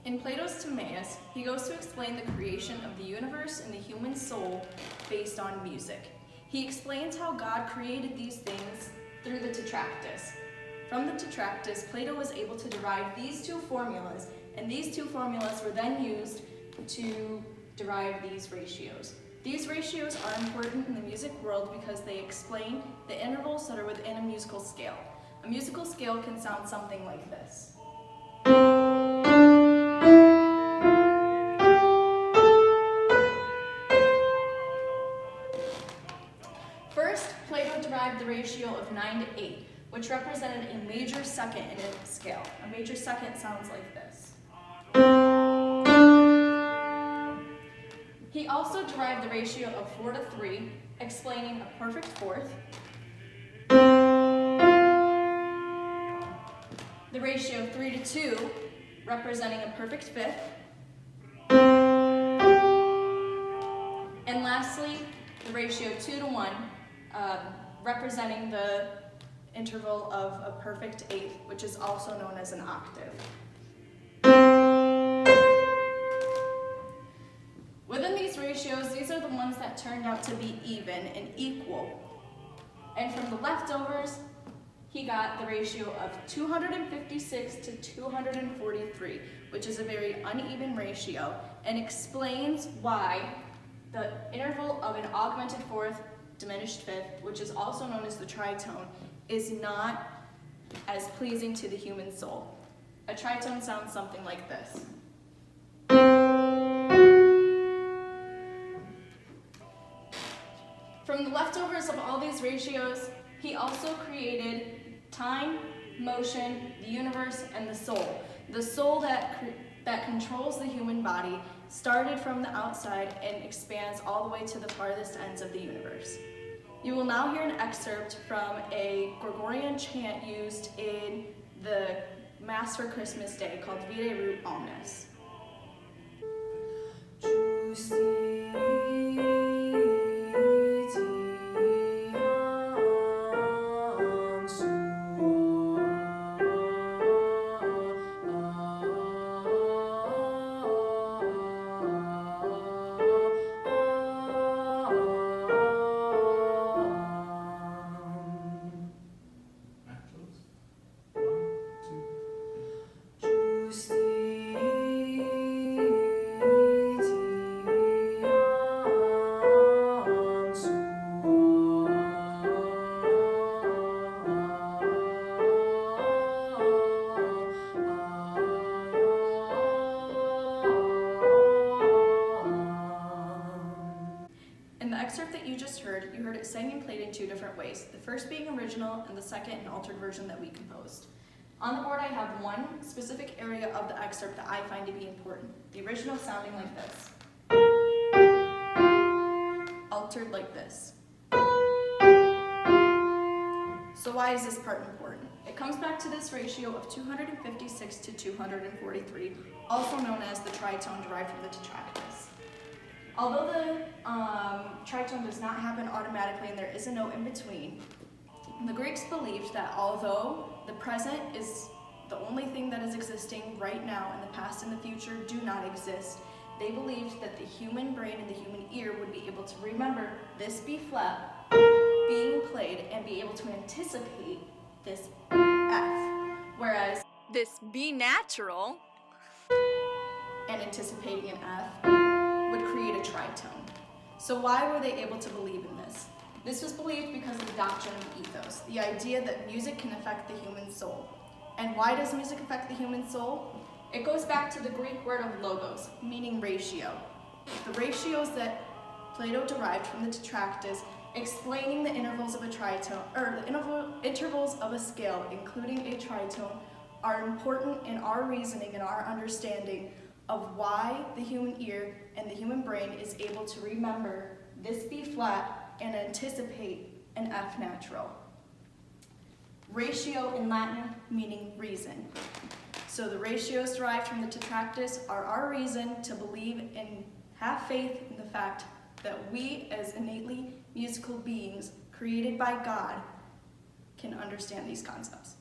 In Plato's Timaeus, he goes to explain the creation of the universe and the human soul based on music. He explains how God created these things through the Tetractys. From the Tetractys, Plato was able to derive these two formulas, and these two formulas were then used to derive these ratios. These ratios are important in the music world because they explain the intervals that are within a musical scale. A musical scale can sound something like this. First, Plato derived the ratio of 9 to 8, which represented a major second in a scale. A major second sounds like this. He also derived the ratio of 4 to 3, explaining a perfect fourth. The ratio of 3 to 2, representing a perfect fifth. And lastly, the ratio 2 to 1, representing the interval of a perfect eighth, which is also known as an octave. Within these ratios, these are the ones that turned out to be even and equal. And from the leftovers, he got the ratio of 256 to 243, which is a very uneven ratio, and explains why the interval of an augmented fourth, diminished fifth, which is also known as the tritone, is not as pleasing to the human soul. A tritone sounds something like this. From the leftovers of all these ratios, he also created time, motion, the universe, and the soul. The soul that controls the human body started from the outside and expands all the way to the farthest ends of the universe. You will now hear an excerpt from a Gregorian chant used in the Mass for Christmas Day called Vide Rut Omnes. In the excerpt that you just heard, you heard it sang and played in two different ways, the first being original and the second an altered version that we composed. On the board I have one specific area of the excerpt that I find to be important, the original sounding like this, altered like this. So why is this part important? It comes back to this ratio of 256 to 243, also known as the tritone derived from the Tetractys. Although the tritone does not happen automatically and there is a note in between, the Greeks believed that although the present is the only thing that is existing right now and the past and the future do not exist, they believed that the human brain and the human ear would be able to remember this B flat being played and be able to anticipate this F, whereas this B natural and anticipating an F would create a tritone. So why were they able to believe in this? This was believed because of the doctrine of ethos, the idea that music can affect the human soul. And why does music affect the human soul? It goes back to the Greek word of logos, meaning ratio. The ratios that Plato derived from the Tetractys, explaining the intervals of a tritone, or the intervals of a scale, including a tritone, are important in our reasoning and our understanding of why the human ear and the human brain is able to remember this B flat and anticipate an F natural. Ratio in Latin meaning reason. So the ratios derived from the Tetractys are our reason to believe and have faith in the fact that we as innately musical beings created by God can understand these concepts.